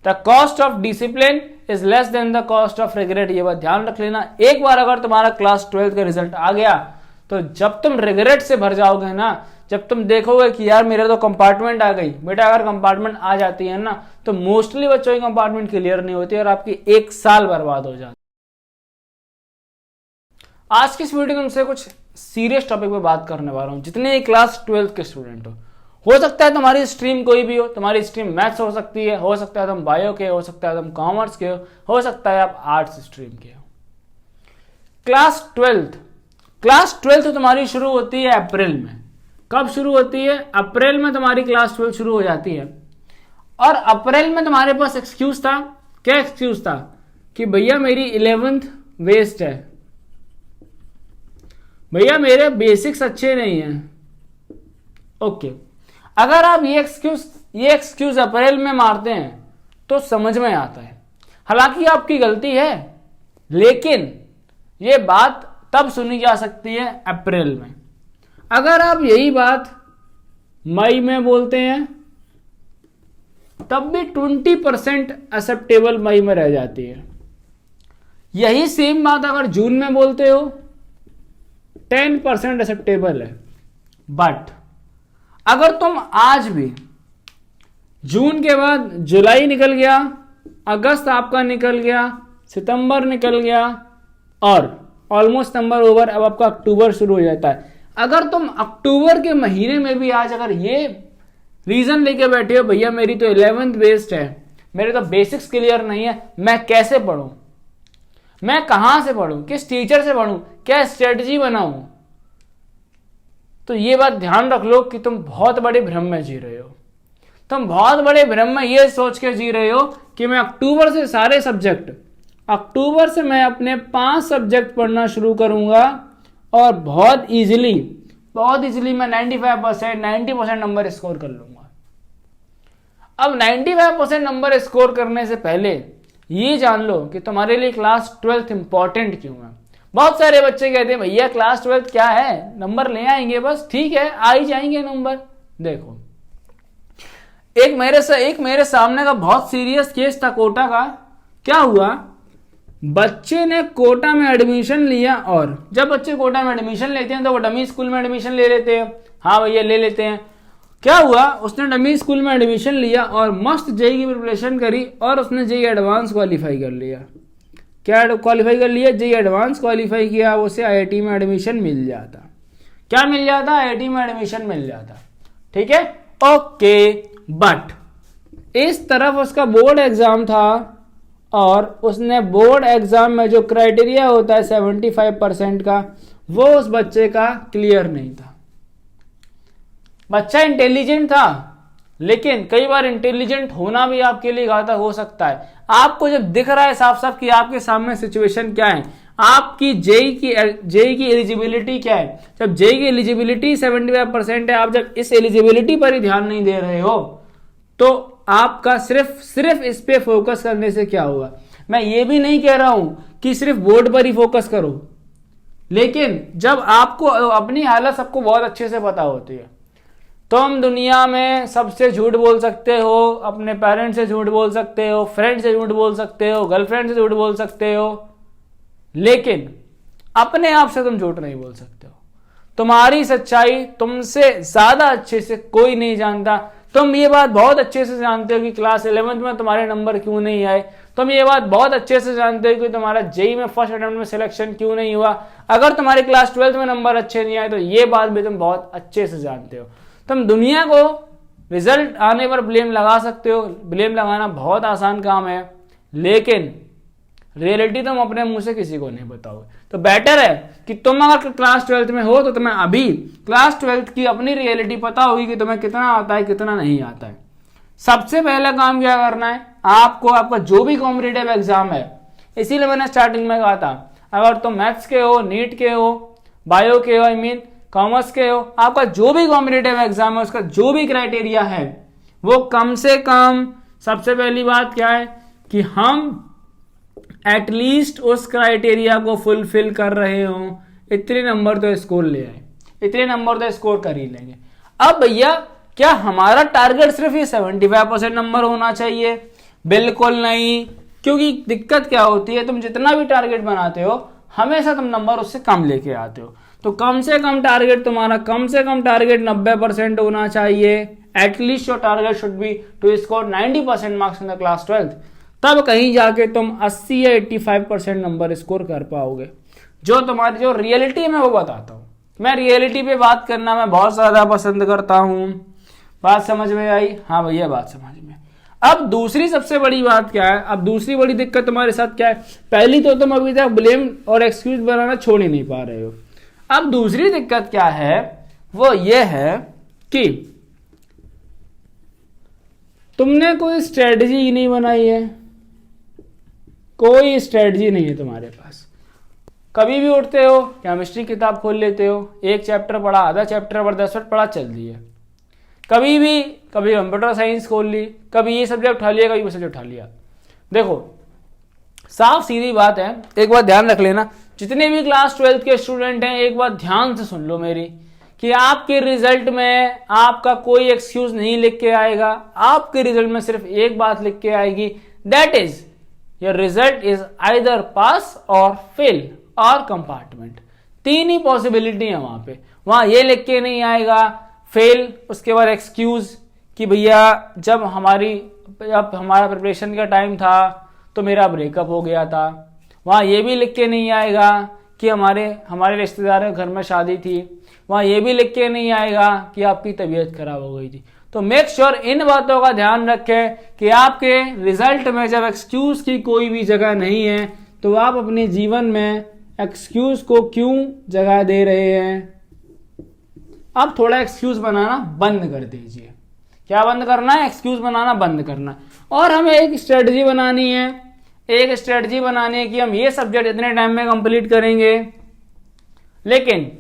The cost of discipline is less than the cost of regret. ये बात ध्यान रख लेना। एक बार अगर तुम्हारा क्लास 12 का रिजल्ट आ गया तो जब तुम रिग्रेट से भर जाओगे ना, जब तुम देखोगे कि यार मेरा तो कंपार्टमेंट आ गई, बेटा अगर कंपार्टमेंट आ जाती है ना तो मोस्टली बच्चों की कंपार्टमेंट क्लियर नहीं होती और आपकी 1 साल बर्बाद हो जाती। आज की इस वीडियो में तुमसे कुछ सीरियस टॉपिक पे बात करने वाला हूं। जितने क्लास 12 के स्टूडेंट हो सकता है तुम्हारी स्ट्रीम कोई भी हो, तुम्हारी स्ट्रीम मैथ्स हो सकती है, हो सकता है तुम बायो के, हो सकता है तुम कॉमर्स के हो सकता है आप आर्ट्स स्ट्रीम के हो। क्लास 12 तुम्हारी शुरू होती है अप्रैल में। कब शुरू होती है? अप्रैल में तुम्हारी क्लास 12 शुरू हो जाती है। और अप्रैल में तुम्हारे पास एक्सक्यूज था। क्या एक्सक्यूज था? कि भैया मेरी 11th वेस्ट है, भैया मेरे बेसिक्स अच्छे नहीं हैं। ओके, अगर आप ये एक्सक्यूज अप्रैल में मारते हैं तो समझ में आता है, हालांकि आपकी गलती है, लेकिन ये बात तब सुनी जा सकती है अप्रैल में। अगर आप यही बात मई में बोलते हैं तब भी 20% एक्सेप्टेबल मई में रह जाती है। यही सेम बात अगर जून में बोलते हो 10% एक्सेप्टेबल है। बट अगर तुम आज भी जून के बाद जुलाई निकल गया, अगस्त आपका निकल गया, सितंबर निकल गया और ऑलमोस्ट नंबर ओवर, अब आपका अक्टूबर शुरू हो जाता है। अगर तुम अक्टूबर के महीने में भी आज अगर ये रीजन लेके बैठे हो भैया मेरी तो 11th बेस्ड है, मेरे तो बेसिक्स क्लियर नहीं है, मैं कैसे पढ़ूं, मैं कहां से पढ़ूं, किस टीचर से पढ़ूं, क्या स्ट्रेटजी बनाऊं, तो ये बात ध्यान रख लो कि तुम बहुत बड़े भ्रम में जी रहे हो। तुम बहुत बड़े भ्रम में ये सोच के जी रहे हो कि मैं अक्टूबर से सारे सब्जेक्ट, अक्टूबर से मैं अपने 5 सब्जेक्ट पढ़ना शुरू करूंगा और बहुत इजीली मैं 95% 90% नंबर स्कोर कर लूंगा। अब 95% नंबर स्कोर करने से पहले ये जान लो कि तुम्हारे लिए क्लास 12 इंपॉर्टेंट क्यों है। बहुत सारे बच्चे कहते हैं भैया क्लास 12 क्या है, नंबर ले आएंगे बस, ठीक है आ ही जाएंगे नंबर। देखो, एक मेरे सामने का बहुत सीरियस केस था कोटा का। क्या हुआ, बच्चे ने कोटा में एडमिशन लिया और जब बच्चे कोटा में एडमिशन लेते हैं तो वो डमी स्कूल में एडमिशन ले लेते हैं। हाँ भैया ले लेते हैं। क्या हुआ, उसने डमी स्कूल में एडमिशन लिया और मस्त जेईई की प्रिपरेशन करी और उसने जेईई एडवांस क्वालिफाई कर लिया। क्या क्वालिफाई कर लिया? जेईई एडवांस क्वालिफाई किया, उसे आईआईटी में एडमिशन मिल जाता। क्या मिल जाता? आईआईटी में एडमिशन मिल जाता। ठीक है, ओके। बट इस तरफ उसका बोर्ड एग्जाम था और उसने बोर्ड एग्जाम में जो क्राइटेरिया होता है 75% का, वो उस बच्चे का क्लियर नहीं था। बच्चा इंटेलिजेंट था, लेकिन कई बार इंटेलिजेंट होना भी आपके लिए घातक हो सकता है। आपको जब दिख रहा है साफ साफ कि आपके सामने सिचुएशन क्या है, आपकी जेईई की एलिजिबिलिटी क्या है, जब जेईई की एलिजिबिलिटी 75% है, आप जब इस एलिजिबिलिटी पर ही ध्यान नहीं दे रहे हो तो आपका सिर्फ इस पे फोकस करने से क्या होगा। मैं ये भी नहीं कह रहा हूं कि सिर्फ बोर्ड पर ही फोकस करो, लेकिन जब आपको अपनी हालत सबको बहुत अच्छे से पता होती है, तुम दुनिया में सबसे झूठ बोल सकते हो, अपने पेरेंट्स से झूठ बोल सकते हो, फ्रेंड से झूठ बोल सकते हो, गर्लफ्रेंड से झूठ बोल सकते हो, लेकिन अपने आप से तुम झूठ नहीं बोल सकते हो। तुम्हारी सच्चाई तुमसे ज्यादा अच्छे से कोई नहीं जानता। तुम ये बात बहुत अच्छे से जानते हो कि क्लास 11th में तुम्हारे नंबर क्यों नहीं आए। तुम ये बात बहुत अच्छे से जानते हो कि तुम्हारा जेईई में फर्स्ट अटेम्प्ट में सिलेक्शन क्यों नहीं हुआ। अगर तुम्हारे क्लास 12th में नंबर अच्छे नहीं आए तो ये बात भी तुम बहुत अच्छे से जानते हो। तुम दुनिया को रिजल्ट आने पर ब्लेम लगा सकते हो, ब्लेम लगाना बहुत आसान काम है, लेकिन रियलिटी तुम अपने मुंह से किसी को नहीं बताओगे। तो बेटर है कि तुम अगर क्लास 12th में हो तो तुम्हें अभी क्लास 12th की अपनी रियलिटी पता होगी कि तुम्हें कितना आता है कितना नहीं आता है। सबसे पहला काम क्या करना है, आपको आपका जो भी कॉम्पिटिटिव एग्जाम है, इसीलिए मैंने स्टार्टिंग में कहा था अगर तुम मैथ्स के हो, नीट के हो, बायो के हो, कॉमर्स के हो, आपका जो भी कॉम्पिटिटिव एग्जाम है उसका जो भी क्राइटेरिया है वो कम से कम, सबसे पहली बात क्या है कि हम एटलीस्ट उस क्राइटेरिया को फुलफिल कर रहे हो, इतने नंबर तो स्कोर ले आए, इतने नंबर तो स्कोर कर ही लेंगे। अब भैया क्या हमारा टारगेट सिर्फ ये 75% नंबर होना चाहिए? बिल्कुल नहीं, क्योंकि दिक्कत क्या होती है, तुम जितना भी टारगेट बनाते हो हमेशा तुम नंबर उससे कम लेके आते हो। तो कम से कम टारगेट तुम्हारा, कम से कम टारगेट 90% होना चाहिए। At least your target should be to score 90% marks in the class 12th। तब कहीं जाके तुम 80 या 85% नंबर स्कोर कर पाओगे। जो तुम्हारी जो रियलिटी है मैं वो बताता हूँ। मैं रियलिटी पे बात करना मैं बहुत ज्यादा पसंद करता हूँ। बात समझ में आई? हाँ भैया बात समझ में। अब दूसरी सबसे बड़ी बात क्या है, अब दूसरी बड़ी दिक्कत तुम्हारे साथ क्या है? पहली तो तुम अभी तक ब्लेम और एक्सक्यूज बनाना छोड़ ही नहीं पा रहे हो। अब दूसरी दिक्कत क्या है, वो ये है कि तुमने कोई स्ट्रेटजी ही नहीं बनाई है। कोई स्ट्रेटजी नहीं है तुम्हारे पास। कभी भी उठते हो, केमिस्ट्री किताब खोल लेते हो, एक चैप्टर पढ़ा, आधा चैप्टर पढ़ा, 10 मिनट पढ़ा, चल दिए। कभी कंप्यूटर साइंस खोल ली, कभी ये सब्जेक्ट उठा लिया, कभी वो सब्जेक्ट उठा लिया। देखो साफ सीधी बात है, एक बात ध्यान रख लेना, जितने भी क्लास 12th के स्टूडेंट हैं, एक बात ध्यान से सुन लो मेरी, कि आपके रिजल्ट में आपका कोई एक्सक्यूज नहीं लिख के आएगा। आपके रिजल्ट में सिर्फ एक बात लिख के आएगी, that is your result is either pass or fail और कंपार्टमेंट। तीन ही पॉसिबिलिटी है वहां पे। वहां ये लिख के नहीं आएगा फेल, उसके बाद एक्सक्यूज कि भैया जब हमारा प्रिपरेशन का टाइम था तो मेरा ब्रेकअप हो गया था। वहां ये भी लिख के नहीं आएगा कि हमारे रिश्तेदारों के घर में शादी थी। वहां ये भी लिख के नहीं आएगा कि आपकी तबीयत खराब हो गई थी। तो मेक श्योर इन बातों का ध्यान रखें कि आपके रिजल्ट में जब एक्सक्यूज की कोई भी जगह नहीं है तो आप अपने जीवन में एक्सक्यूज को क्यों जगह दे रहे हैं। आप थोड़ा एक्सक्यूज बनाना बंद कर दीजिए। क्या बंद करना है? एक्सक्यूज बनाना बंद करना। और हमें एक स्ट्रेटजी बनानी है, कि हम ये सब्जेक्ट इतने टाइम में कंप्लीट करेंगे। लेकिन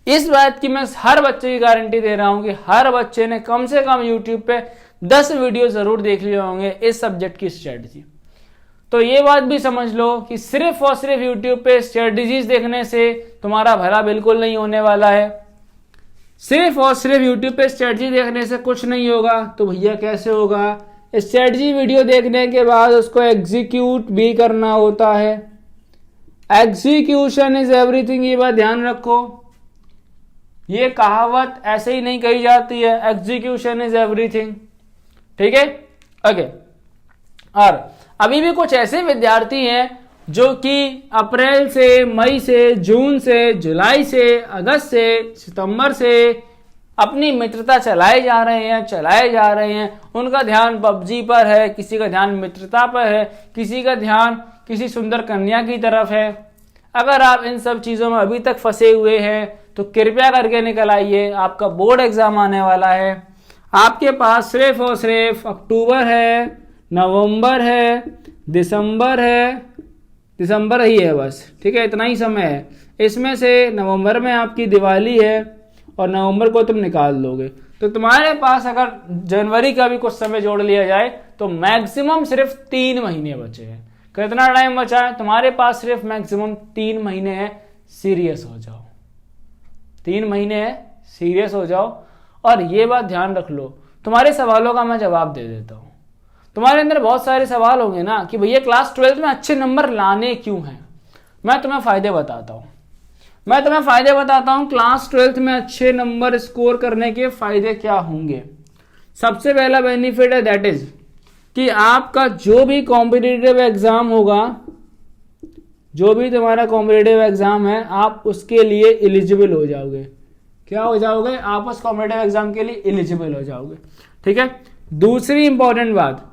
इस बात की मैं हर बच्चे की गारंटी दे रहा हूं कि हर बच्चे ने कम से कम यूट्यूब पे 10 वीडियो जरूर देख लिए होंगे इस सब्जेक्ट की स्ट्रेटजी। तो ये बात भी समझ लो कि सिर्फ और सिर्फ यूट्यूब पे स्ट्रेटजीज देखने से तुम्हारा भला बिल्कुल नहीं होने वाला है। सिर्फ और सिर्फ यूट्यूब पे स्ट्रेटजी देखने से कुछ नहीं होगा। तो भैया कैसे होगा? स्ट्रेटजी वीडियो देखने के बाद उसको एग्जीक्यूट भी करना होता है। एग्जीक्यूशन इज एवरीथिंग, ये बात ध्यान रखो। ये कहावत ऐसे ही नहीं कही जाती है, एग्जीक्यूशन इज एवरीथिंग। ठीक है, ओके। और अभी भी कुछ ऐसे विद्यार्थी हैं जो कि अप्रैल से, मई से, जून से, जुलाई से, अगस्त से, सितंबर से अपनी मित्रता चलाए जा रहे हैं। उनका ध्यान पबजी पर है, किसी का ध्यान मित्रता पर है, किसी का ध्यान किसी सुंदर कन्या की तरफ है। अगर आप इन सब चीजों में अभी तक फंसे हुए हैं तो कृपया करके निकल आइए। आपका बोर्ड एग्जाम आने वाला है। आपके पास सिर्फ और सिर्फ अक्टूबर है, नवंबर है, दिसंबर ही है बस। ठीक है, इतना ही समय है। इसमें से नवंबर में आपकी दिवाली है और नवंबर को तुम निकाल लोगे तो तुम्हारे पास अगर जनवरी का भी कुछ समय जोड़ लिया जाए तो मैक्सिमम सिर्फ 3 महीने बचे हैं। कितना टाइम बचा है तुम्हारे पास? सिर्फ मैक्सिमम 3 महीने है। सीरियस हो जाओ, 3 महीने है, सीरियस हो जाओ। और ये बात ध्यान रख लो, तुम्हारे सवालों का मैं जवाब दे देता हूं। तुम्हारे अंदर बहुत सारे सवाल होंगे ना कि भैया क्लास 12th में अच्छे नंबर लाने क्यों हैं। मैं तुम्हें फायदे बताता हूं। क्लास 12th में अच्छे नंबर स्कोर करने के फायदे क्या होंगे। सबसे पहला बेनिफिट है दैट इज कि आपका जो भी कॉम्पिटिटिव एग्जाम होगा, जो भी तुम्हारा कॉम्पिटिटिव एग्जाम है, आप उसके लिए एलिजिबल हो जाओगे। क्या हो जाओगे? आप उस कॉम्पिटिटिव एग्जाम के लिए एलिजिबल हो जाओगे। ठीक है। दूसरी इंपॉर्टेंट बात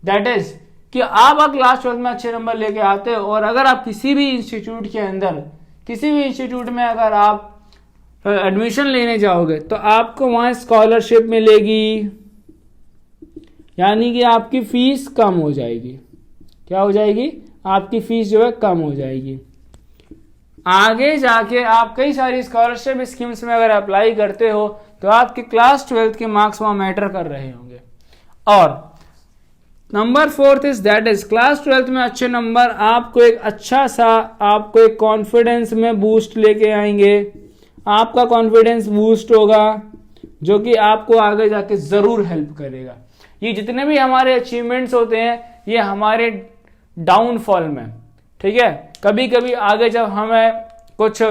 दैट इज कि आप अगर क्लास 12 में अच्छे नंबर लेके आते हो और अगर आप किसी भी इंस्टीट्यूट के अंदर, किसी भी इंस्टीट्यूट में अगर आप एडमिशन लेने जाओगे तो आपको वहां स्कॉलरशिप मिलेगी, यानी कि आपकी फीस कम हो जाएगी। क्या हो जाएगी? आपकी फीस जो है कम हो जाएगी। आगे जाके आप कई सारी स्कॉलरशिप स्कीम्स में अगर अप्लाई करते हो तो आपके क्लास 12th के मार्क्स वहां मैटर कर रहे होंगे। और number 4 is that is class 12th में अच्छे नंबर आपको एक अच्छा सा, आपको एक कॉन्फिडेंस में बूस्ट लेके आएंगे। आपका कॉन्फिडेंस बूस्ट होगा जो कि आपको आगे जाके जरूर हेल्प करेगा। ये जितने भी हमारे अचीवमेंट्स होते हैं ये हमारे डाउनफॉल में, ठीक है। कभी कभी आगे जब हमें कुछ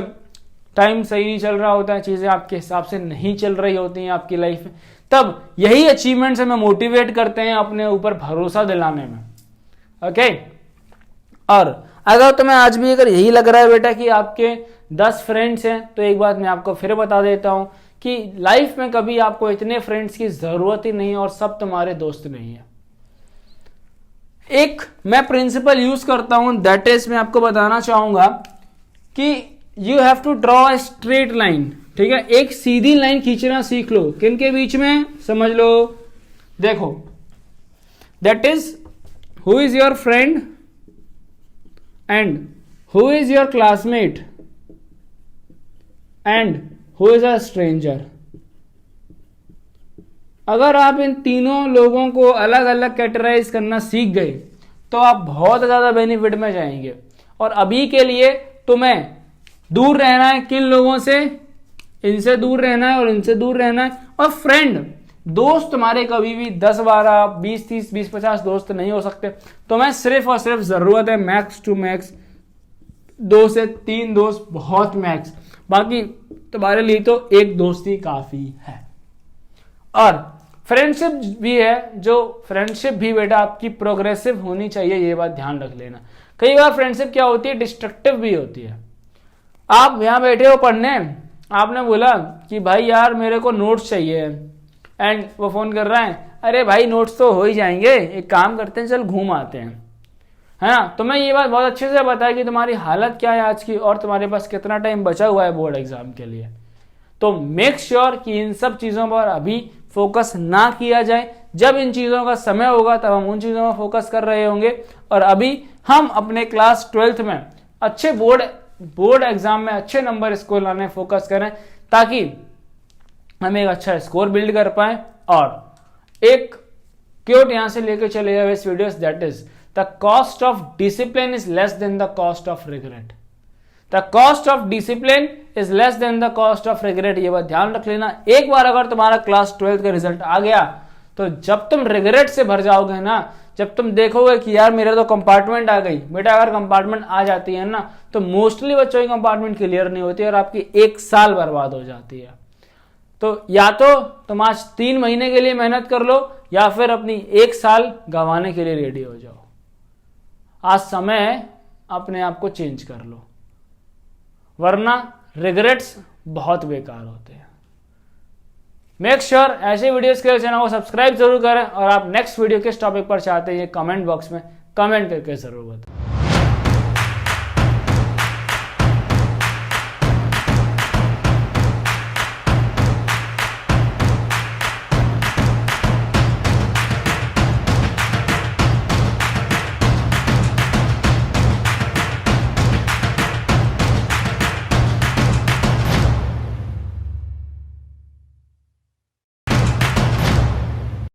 टाइम सही नहीं चल रहा होता है, चीज़ें आपके हिसाब से नहीं चल रही होती हैं आपकी लाइफ में, तब यही अचीवमेंट्स हमें मोटिवेट करते हैं अपने ऊपर भरोसा दिलाने में, ओके। और अगर तुम्हें आज भी अगर यही लग रहा है बेटा कि आपके 10 फ्रेंड्स हैं, तो एक बात मैं आपको फिर बता देता हूं कि लाइफ में कभी आपको इतने फ्रेंड्स की जरूरत ही नहीं है और सब तुम्हारे दोस्त नहीं है। एक मैं प्रिंसिपल यूज करता हूं, दैट इज मैं आपको बताना चाहूंगा कि you have to draw a straight line, ठीक है। एक सीधी लाइन खींचना सीख लो। किन के बीच में, समझ लो, देखो, that is who is your friend and who is your classmate and who is a stranger. अगर आप इन तीनों लोगों को अलग अलग कैटेगराइज करना सीख गए तो आप बहुत ज्यादा बेनिफिट में जाएंगे। और अभी के लिए तुम्हें दूर रहना है किन लोगों से, इनसे दूर रहना है और इनसे दूर रहना है। और फ्रेंड, दोस्त तुम्हारे कभी भी 10, 12, 20, 30, 20, 50 दोस्त नहीं हो सकते। तुम्हें सिर्फ और सिर्फ जरूरत है मैक्स टू मैक्स 2 से 3 दोस्त, बहुत मैक्स। बाकी तुम्हारे लिए तो एक दोस्त ही काफी है। और फ्रेंडशिप भी है, जो फ्रेंडशिप भी बेटा आपकी प्रोग्रेसिव होनी चाहिए, ये बात ध्यान रख लेना। कई बार फ्रेंडशिप क्या होती है, डिस्ट्रक्टिव भी होती है। आप यहां बैठे हो पढ़ने, आपने बोला कि भाई यार मेरे को नोट्स चाहिए, एंड वो फोन कर रहा है, अरे भाई नोट्स तो हो ही जाएंगे, एक काम करते हैं चल घूम आते हैं, है ना। तो मैं ये बात बहुत अच्छे से बताया कि तुम्हारी हालत क्या है आज की और तुम्हारे पास कितना टाइम बचा हुआ है बोर्ड एग्जाम के लिए। तो मेक श्योर कि इन सब चीजों पर अभी फोकस ना किया जाए। जब इन चीजों का समय होगा तब हम उन चीजों में फोकस कर रहे होंगे। और अभी हम अपने क्लास 12th में अच्छे बोर्ड एग्जाम में अच्छे नंबर स्कोर लाने फोकस करें, ताकि हम एक अच्छा स्कोर बिल्ड कर पाए। और एक क्योट यहां से लेकर चले जाए इस video, that is the cost of discipline is less than the cost of regret. The cost of discipline is less than the cost of regret. ये बात ध्यान रख लेना। एक बार अगर तुम्हारा क्लास 12th का रिजल्ट आ गया तो जब तुम रिग्रेट से भर जाओगे ना, जब तुम देखोगे कि यार मेरे तो कंपार्टमेंट आ गई, बेटा अगर कंपार्टमेंट आ जाती है ना तो मोस्टली बच्चों की कंपार्टमेंट क्लियर नहीं होती और आपकी 1 साल बर्बाद हो जाती है। तो या तो तुम आज 3 महीने के लिए मेहनत कर लो या फिर अपनी 1 साल गंवाने के लिए रेडी हो जाओ। आज समय है, अपने आप को चेंज कर लो, वरना रिग्रेट्स बहुत बेकार होते हैं। मेक श्योर ऐसे वीडियोस के लिए चैनल को सब्सक्राइब जरूर करें। और आप नेक्स्ट वीडियो किस टॉपिक पर चाहते हैं ये कमेंट बॉक्स में कमेंट करके जरूर बताएं।